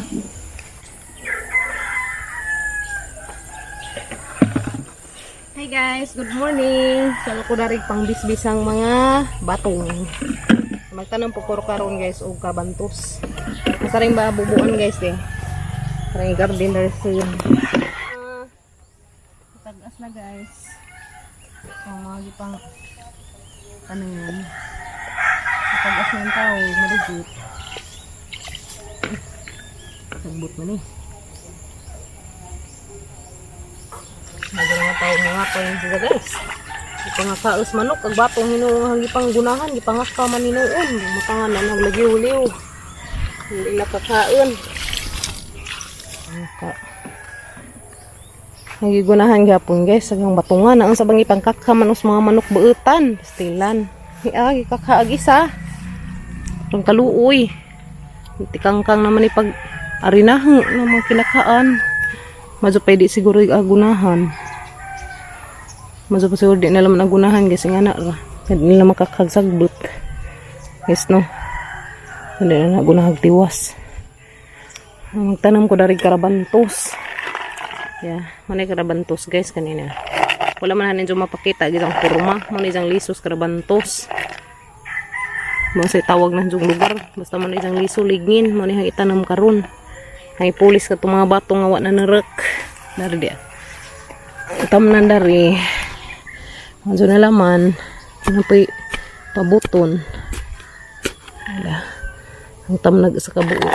Hi guys, good morning. Salo ko dari pang bisbisang mga batong. Magtanong po puro karon guys og kabantos. Asa ring ba bubuan guys eh. Parang garden dari soon. Tagas na guys. Magi pang kanungan. Tagas na yung tao, maligit. Sagbot mo ni. Nagano tao mga pa yung juga guys. Ipangakaos manok ag batong hinuhang ipang gunahan, ipangaka man hinuon, matangan na naglagyo-liw. Hindi na kakaon. Nagigunahan gapon guys, agang batungan ang sabang ipangkaka manos mga manok buutan, pastilan. Ay kakaag isa. Ang kaluoy. Tikangkang naman ipag arinahang naman kinakaan. Medyo pwede siguro agunahan. Medyo pa siguro di nila agunahan kasi nga na ra. Hindi nila makakagsagbot. Yes no. Hindi na agunahag tiwas. Ang tanam ko dari karabantos. Yeah, manay karabantos guys kanina. Wala man hanin dyan mapakita gisang kurma. Manay dyan lisos karabantos. Mga tawag na dyan lugar. Basta manay dyan liso lignin. Manay hang itanam karon. Ay pulis ka itong mga batong awa na narak. Dari dia. Itam na dari. Manso na laman. Napay pabuton. Wala. Ang tamnag sa kabuo.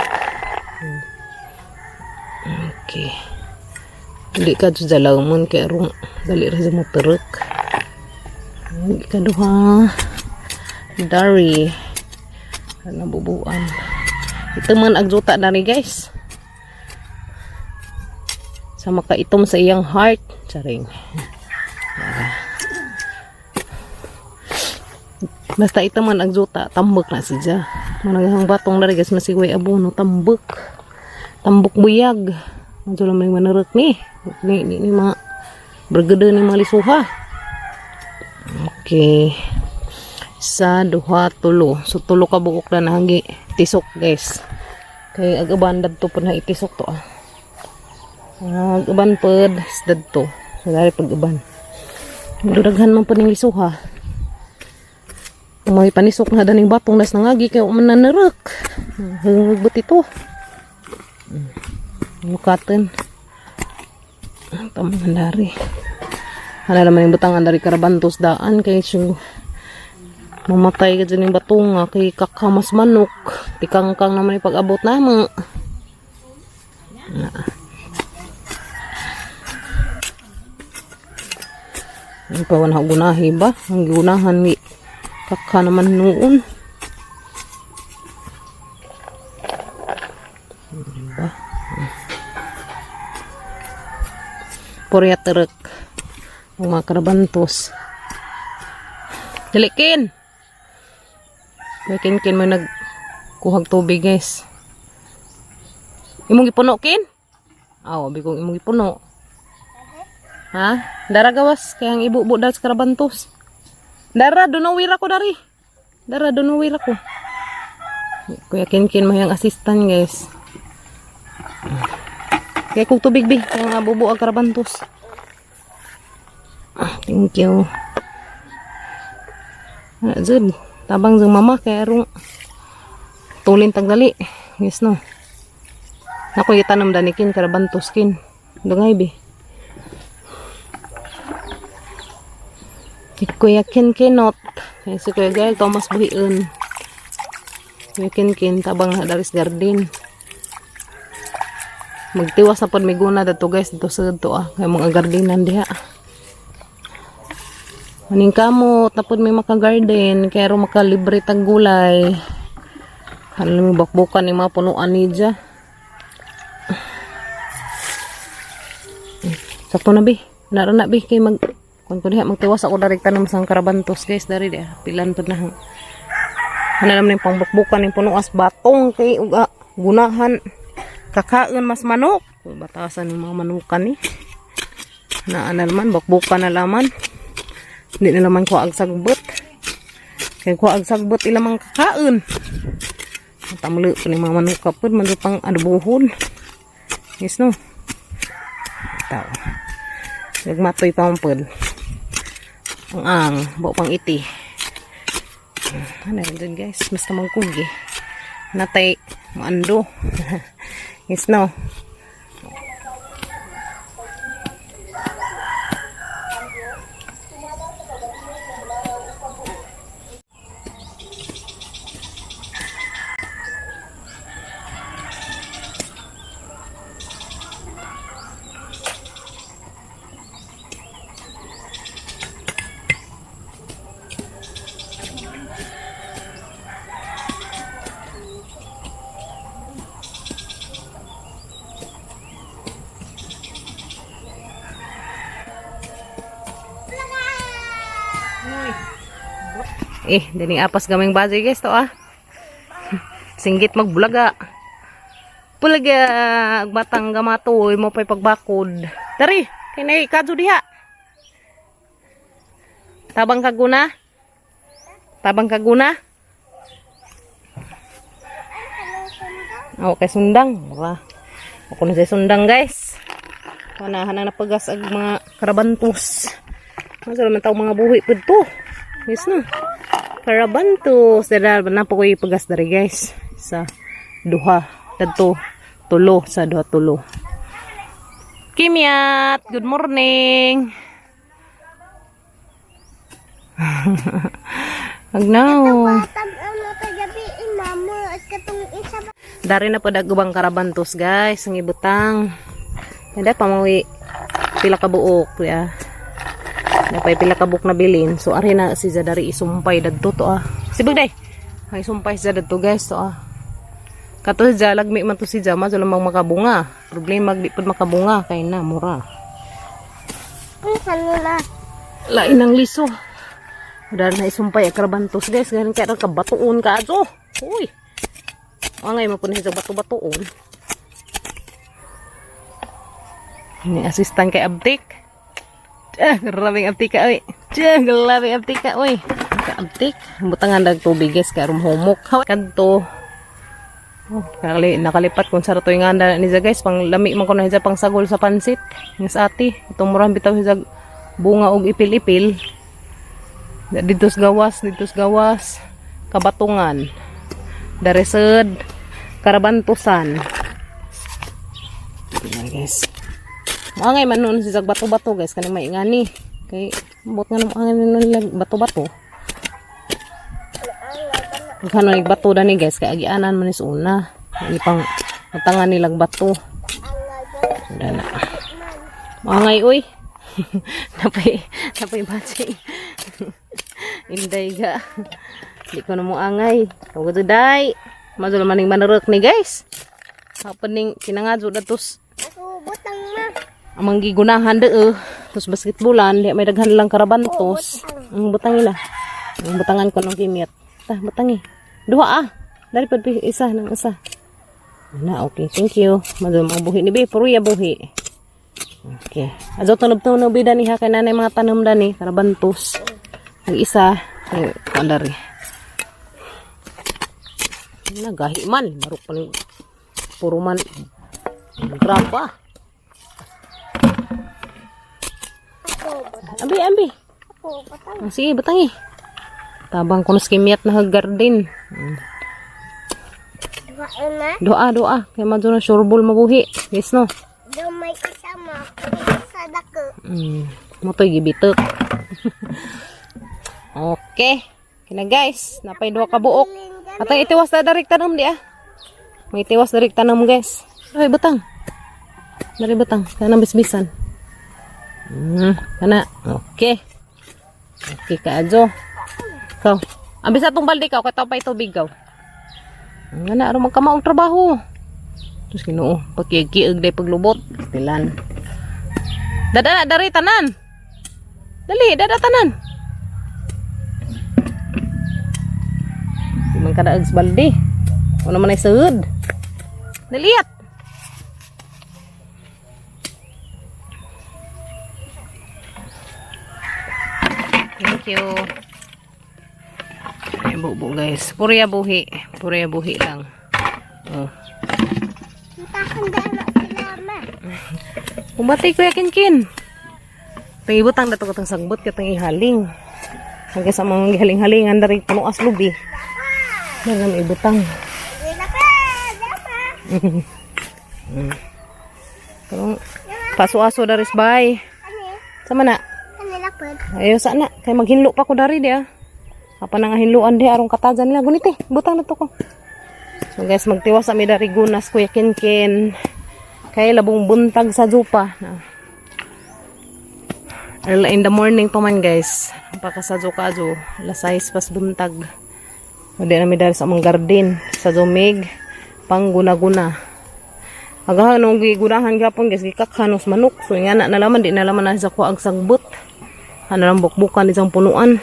Okay. Hindi ka dyan jalawman kaya rung dali rin sa motorok. Hindi ka duha. Dari. Nabubuan. Ito man agjuta dari guys. Sama ka itom sa iyang heart. Charing. Basta ito man agjuta, tambok na siya. Managahang batong dari guys, masigway abono, tambok. Tambok buyag. Medyo lang may manarok ni. Ni mga bergede ni mga lisuha. Okay. Sa duha, tulo. So tulo ka buok na nahangi tisok guys. Kaya agabandad to po na itisok to ah. Agaban pod isdad to. So dari pag-aban. Dudaghan man po ning lisuha. May panisok na daning batong nas nangagi kaya mananarok. Hangag ito. Lukatan. Tamang dari. Hala naman yung butangan dari karabantos daan kay siya mamatay ka dyan yung batong kay kakamas manok. Tikangkang naman yung pag-abot naman. Ang pawan ha gunahi ba? Ang gunahan ni kaka naman noon. Diba? Purya terek. Ang mga karabantos. Dalikin! Kin mo nagkuhag tubig guys. Imong ipuno kin? Aw, bigong imong ipuno. Ha? Dara gawas kaya ang ibu-bu dahil sa karabantos. Dara, dunawira ko dari. Dara, dunawira ko. Kuya kin mahiyang assistant guys. Kaya kong tubig bi. Kaya nga bubu ang karabantos. Thank you. Zud. Tabang zang mama kaya rung tulin tagali. Yes no. Ako itanam danikin karabantos kin. Dungay bi. Kuya kinot. Kaya si Kuya Gael Thomas buhiun. Kuya kin tabang daris garden. Magtiwas na pod miguna dato guys dito sa dito kaya mga gardenan diha. Maning kamo tapod may maka-garden kaya ro makalibre tag gulay. Halim bakbukan ni mga punuan ni dya. Sakto na bi. Nara na bi kay mag kung diha magtiwas ako direkta naman sa karabantos guys dari dia pilan pod na. Ano naman yung pangbukbukan yung punuas batong kay uga gunahan kakaon mas manok. Batasan yung mga manukan ni. Na naman bakbukan na laman. Hindi na naman ko agsagbot. Kaya ko agsagbot ilamang kakaon. Tamlo pa ni mga manok kapod. Manok pang adobohon. Yes no. Ito. Nagmatoy pa ang pod. Ang buo pang iti. Ano rin dyan guys. Basta magkugi. Natay maando. Yes no. Dini apas gaming bajoy guys to Singgit magbulaga. Pulaga batang gamatoy mo pay pagbakod. Dari, kinay kadto diha. Tabang kaguna? Tabang kaguna? Okay, sundang. Wala. Ako na sa sundang guys. Panahan na napagas ang mga karabantos. Masala man tao mga buhi pud to. Yes no. Karabantos. Dada na po ko ipagas dari guys. Sa duha. Dadto. Tulo. Sa duha tulo. Kimyat. Good morning. Agnaw. Dari na po dagubang karabantos guys. Ang ibutang. Dada pamawi. Pila ka buok. Ya. Napay pila ka buok na bilin. So ari na si Zadari isumpay dadto to Sibag day. Ay sumpay sa dadto guys to Kato si lagmi man to si Jama so lamang makabunga. Problema di pud makabunga kay na mura. Kanila. Lain ang liso. Dahil na isumpay karabantos guys. Ganun kaya ka batuon ka ajo. Uy. Angay mo po na siya bato-batuon. Ini asistan kay Abdik. Grabing abtik ka, uy. Grabing abtik ka, uy. Abtik. Butangan dag tubig, guys. Kaya rumhumok. Kanto. Oh, nakalipat kung sarato yung anda niya, guys. Pang lami man ko na siya pang sagol sa pansit. Yung sa ati. Itong murang bitaw siya bunga og ipil-ipil. Ditos gawas. Kabatungan. Daresed. Karabantusan. Ayan, guys. Angay man nun si bato-bato guys kanang may ngani kay bot nga nang angay bato-bato. Kano ig bato dani guys kay agianan man is una. Ini pang tangan nilang bato. Dana. Angay uy. napay bachi. Inday ga. Di ko na mo angay. Tawag day. Mazul maning manurok ni guys. Happening kinangadto datos. Ako butang na. Amang gigunahan terus basketbolan di may daghan lang karabantos butang nila ang butangan ko ng kimyat butangi duha dari pud isa nang isa na okay thank you madul mga buhi ni be puruya buhi okay ajo tunob bida ni ha kay nanay mga tanom dani karabantos ang isa ang kandari nagahi man maruk pa ni puro man grapa. Ambi. Sige, batangi. Tabang ko nas kimyat na garden. Doa. Kaya madyo na surebol mabuhi. Yes no? May kasama. Sa dako. Motoy gibitok. Okay. Kina guys. Napay duha ka buok. Atang itiwas na darik tanom di May itiwas darik tanom guys. Ay, batang. Dari batang. Kaya bisbisan. Kana. Okay. Okay ka ajo. Kaw. Ambis atong balde ka kataw pa tubig kaw. Ngana aron magkamaong trabaho. Terus Ginoo, pagkiig-kiig day paglubot, tilan. Dada dari tanan. Dali, dada tanan. Di man kada ags balde. Ano man ay sud. Daliat. Thank you. Ay, bubo guys. Puriya buhi lang. Oh. Nakahanda na sila, ma. Kumbati ko yakin kin. Pangibutang dato katong sagbot katong ihaling. Hanggang sa mga haling-halingan dari puno aslubi. Dagan ibutang. Dila ka, dama. Karong paso-aso dari bay. Ano? Sama na. Ano lapad? Ayo sana kay maghinlo pa ko dari dia. Apa nang hinluan dia arong katajan nila guniti. Butang dato ko. So guys, magtiwas kami dari gunas Kuya Kinkin. Kay labong buntag sa jupa. Early in the morning pa man guys. Pakasadyo kadyo. Alas 6 pas buntag. Hindi namin dari sa among garden. Sa jumig. Pang guna-guna. Agahan nung gigunahan gapon guys. Gikakhanos manok. So nga na nalaman. Di nalaman na sa kuwaag sagbot. Ano lang bukbukan isang punuan.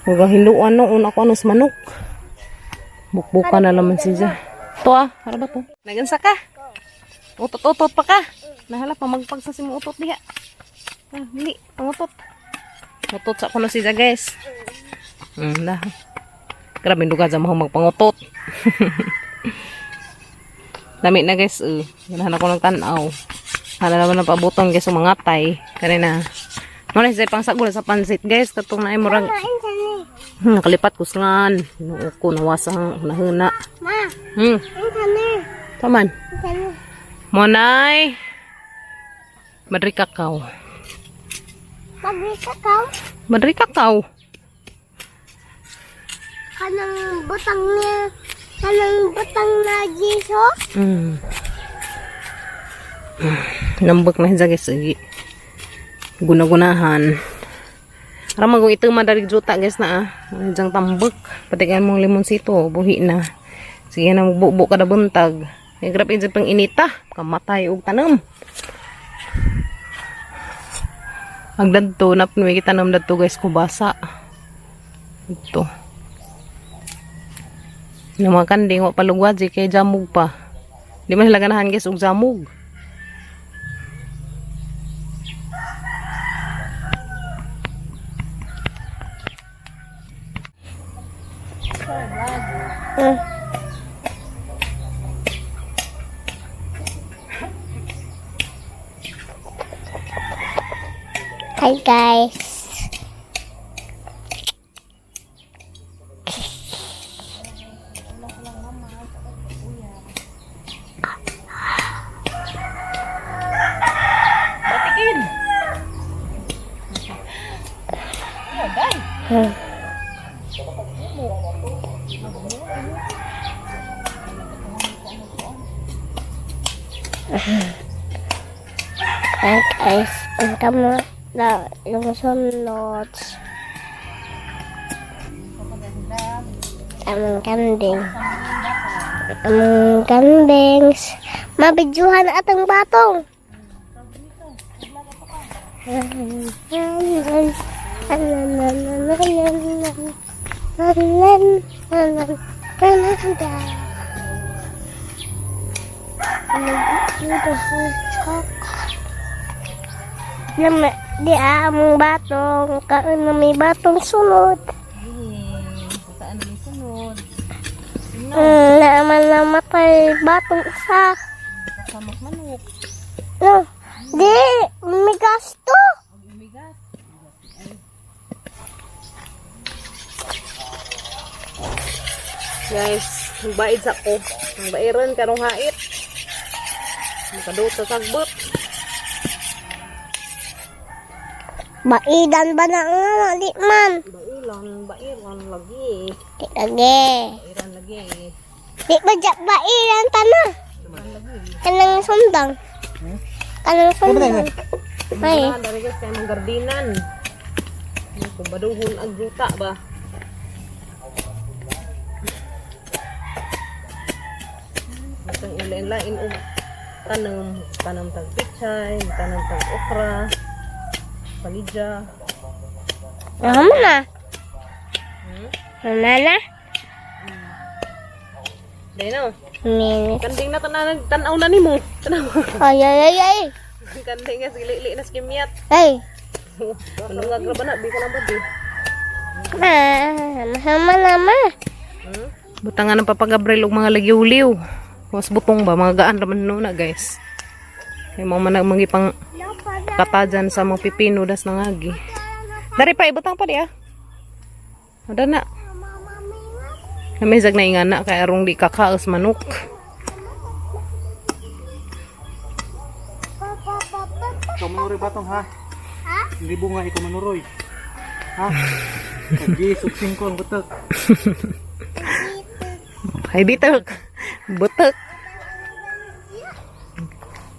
Huwag hinduan no. Una ko anos manok. Bukbukan na naman siya. Ito Hara ba to? Nagansa ka? Utot-utot pa ka? Nahala pa magpagsasi mo utot diha. Hindi, pangutot. Utot sa kuno siya guys. Nah. Grabe duga sa mahong magpangutot. Dami na guys. Ganahan ako ng tanaw. Hala naman ang pabuton guys mga tay. Kanina. Muna siya pang sagula sa pansit guys. Katong na ay murag. Nakalipat ko sangan. Inuo ko nawasang nahuna. Ma, Hmm. ano? Taman. Ano? Monay. Madri kakao. Pagri kakao? Madri kakao. Kanang butang niya. Kanang butang na giso? Nambok na siya guys. Sige. Guna-gunahan. Ramang kung ito madarig juta guys na Diyan tambok. Patikan mong limonsito. Buhi na. Sige na magbubo kada buntag. Grabe dyan pang inita. Kamatay og tanam. Ang dadto. Napunuwi kita tanam dadto guys. Kubasa. Ito. Yung mga kanding. Wak palugwad. Kay jamug pa. Di man sila ganahan guys. Og jamug. Hi guys. Batikin. Hi guys. Ang tama na yung sunod. Aming kanding. Aming kanding. Mabidyuhan atang batong. Nama di among batong kaon na may batong sunod. Saan na sunod? Naaman namatay batong isa. Kasamok manok. No, di may gasto. Umigas. Guys, magbaid sa ko. Magbairan karong hait. Makadot sa sagbot. Baidan ba na nga di man? Bairan lagi. Di lagi. Bairan lagi. Di ba dyan baidan tana? Kanang sundang. Kanang sundang. Ay. Dari guys kay manggardinan. Kung baduhon ang juta ba? Itong ilain-lain o tanam tag pichay, tanam tag okra, palidya. Ano na? Ano na? Dahil no, Minit. kanding na tanaw na ni mo. Tanaw. Ay, ay, ay, ay. Kanding nga sili-li na skimyat. Ay. Ano nga graba na, di ko lang ba di. Mahama nama. Butangan ng papagabril og mga lagiw-liw. Mas butong ba mga gaan raman no na guys. Kay mo man magipang kata dyan sa mga pipino das nangagi. Dari pa ibutang pa di ah. Ada na. Namizag na ingana kay arong di kakaos manok. Ikaw manuroy batong ha? Ha? Hindi bunga ikaw manuroy. Ha? Kagi suksing ko ang butok. Ay bitok. Butok.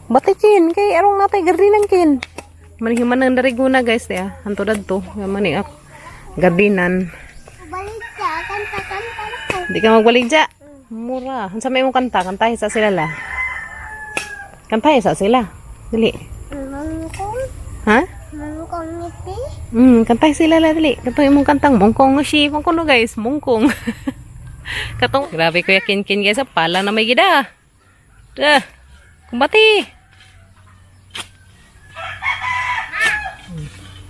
Batikin kay arong natay gardinan kin. Manihiman nang dari guna guys ya. Hanto dadto. Mani ak gardinan. Balik ka, kanta-kanta ko. Di ka magbaligya. Mura. Hansa may mong kanta. Kantahin sa sila la. Kantahin sa sila. Dili. Mangkong? Ha? Mangkong ngiti? Kantahin sila la. Dili. Kantahin mong kantang mongkong si. Mongkong no guys. Mongkong. Katong. Grabe ko yakin-kin guys. Pala na may gida. Dah. Kumbati.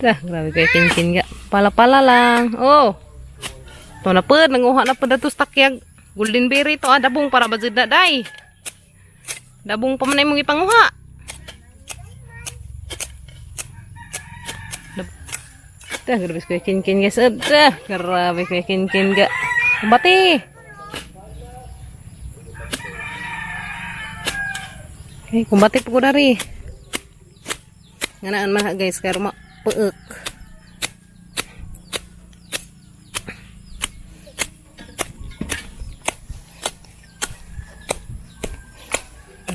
Dah. Grabe ko yakin-kin ga. Pala-pala lang. Oh. Ito na po, nanguha na po na ito stakyag. Golden berry ito, dabong para bazid na day. Dabong pa manay mong ipanguha. Dah, grabe ko kin-kin guys. Dah, grabe ko kin-kin ga. Kumbati. Okay, kumbati po ko dari. Nganaan maha guys, kaya peuk.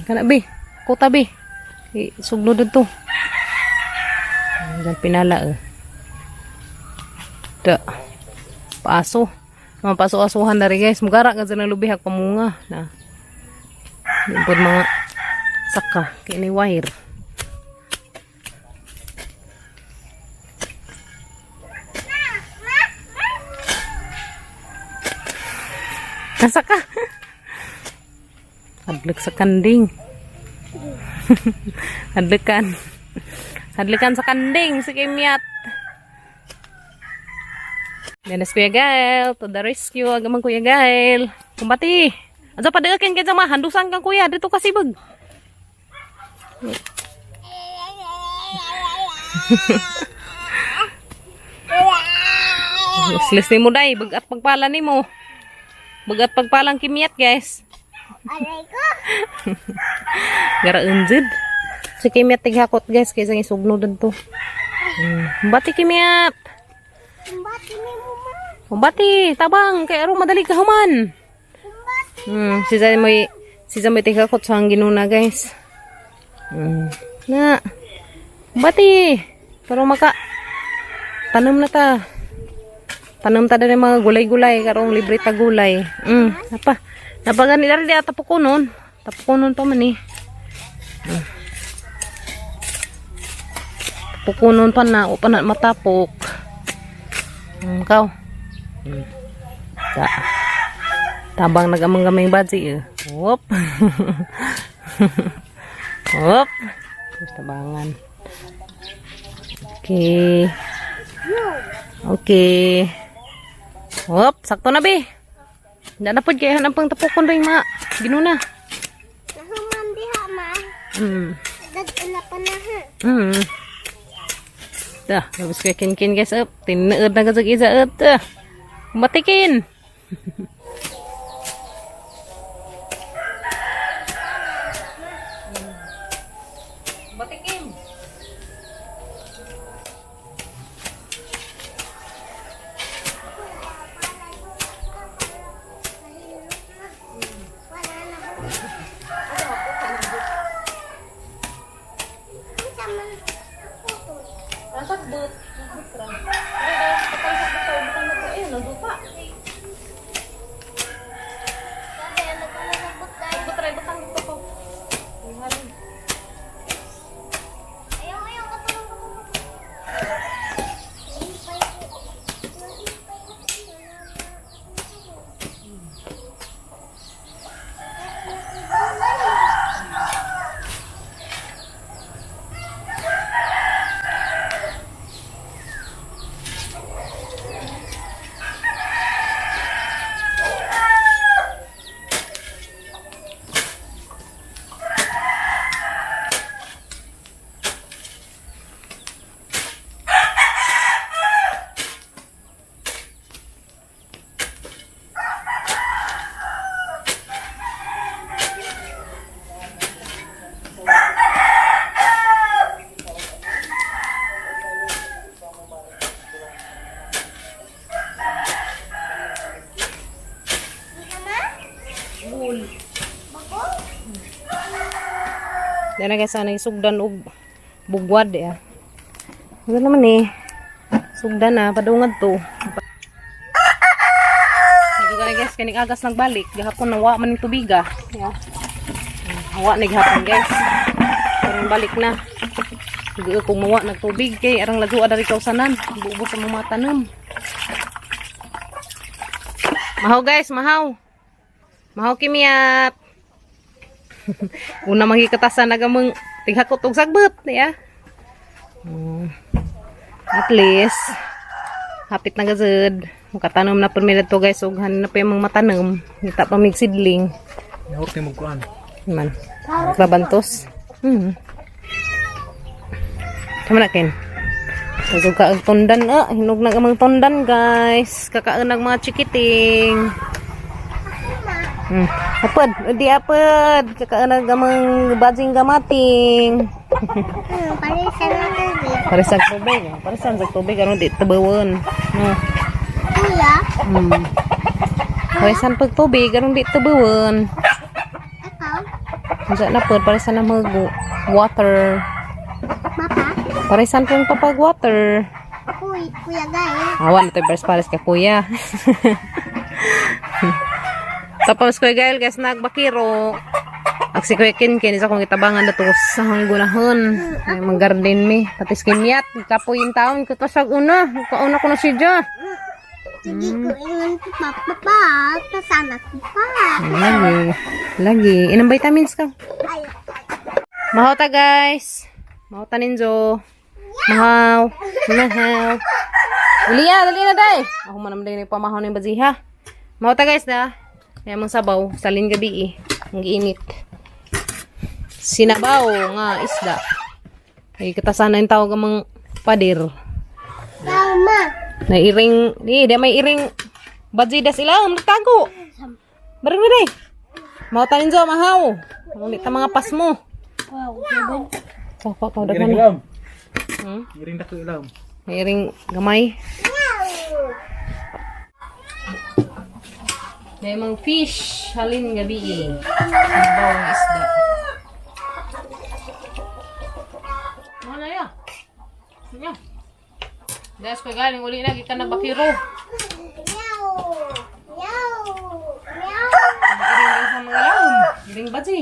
Kana bi, kota bi. Sugno dito. Diyan pinala eh. Da. Paso. Mga paso-asuhan dari guys. Mugara ka dyan lubihak pamunga. Na. Diyan mga saka. Kini wire. Nasaka. Hadlek sa kanding. Hadlekan. Hadlekan sa kanding. Sige, miyat. Dennis Kuya Gael. To the rescue. Agamang Kuya Gael. Kumbati. Asa pa dagakin ka dyan handusan kang kuya. Dito kasi bag. Lislis ni mo day. Bagat pagpala ni mo. Bagat pagpalang kimiyat guys. Aray ko! Gara unjid. Si kimiyat tighakot guys. Kaysa isugno din to. Bati kimiyat. Kumbati ni mo ma. Bati. Tabang. Kaya aro madali kahuman. Kumbati. Si Zay may tighakot sa hangin na guys. Na. Bati. Pero maka. Tanam na ta. Tanam ta din mga gulay-gulay. Karong libre ta gulay. Apa? Napagani dari dia tapukunon. Tapukunon pa man eh. Tapukunon pa na. O pa na matapok. Kau. Tabang nagamang-gamang badzi eh. Whoop. Whoop. Terus tabangan. Okay. Okay. Whoop. Sakto na be. Hindi na po kayo ng pang tapukon rin mga ginuna. Nahuman diha ma. Dagula pa na ha. Dah, habis ko kin-kin guys up. Tinaud na gazag isa up. Dah. Matikin. Batikin. Dahil na guys, nagisugdan og bugwad ya. Ano naman eh. Sugdan na, padungad to. Ito guys, kaning agas nagbalik. Gahapon nawa man yung tubiga. Ya. Nawa na gahapon guys. Parang balik na. Sige kung mawa nagtubig kay arang lago ada rikaw sanan. Buubos sa mga tanom. Mahaw guys, mahaw. Mahaw kimiyat. Una magikatasan nagamang tighakot og sagbot ya. At least hapit na gazud. Makatanom na permila to guys ug hanin na pa yung mga matanom. Kita pa mig sidling. Nahok ni mo kuan. Man. Babantos. Tama na ken. Suka ang tondan hinog na gamang tondan guys. Kakaanag mga chikiting. Apad, di apad. Kakaanag gamang bajing gamating. Parisan na tubig. Parisan tubig. Parisan sa tubig ano di tabawon. No. Kuya, Parisan pag tubig ano di tabawon. ikaw, Unsa na pod parisan na mag water. Papa, Parisan pong papag water. Kuya guys. Awan ito pares ka kuya. Tapos kuya Gael guys nagbakiro. Aksi kuya kin sa kong itabangan na to sa hanggunahon. Ay mag-garden mi. Patis kimyat. Kapoy yung taon. Katasag una. Kauna ko na siya. Sige ko ingon ko papa. Kasana ko pa. Lagi. Inang vitamins ka. Ay, Mahota guys. Mahota ninjo. Mahaw. Mahaw. Dali na day. Ako manam day ni pamahaw ni baziha. Mahota guys da. Kaya mong sabaw. Salin gabi Ang giinit. Sinabaw nga isda. Ay katasana yung tawag amang padir. mama. Nairing, may iring badjida sila, nagtago. Barang na day. Mautan ninyo, mahaw. Ulit ang mga pas mo. Wow, Kau Giring dagan na. ilam. Hmm? Giring dako ilam. May iring gamay. May mga fish, halin gabi Sinabaw ng isda. Ano na yan? Ano? Guys, kaya galing uli na, kita na bakiro. Meow. Meow. Meow. Iring sa mga ilaw. Iring badji.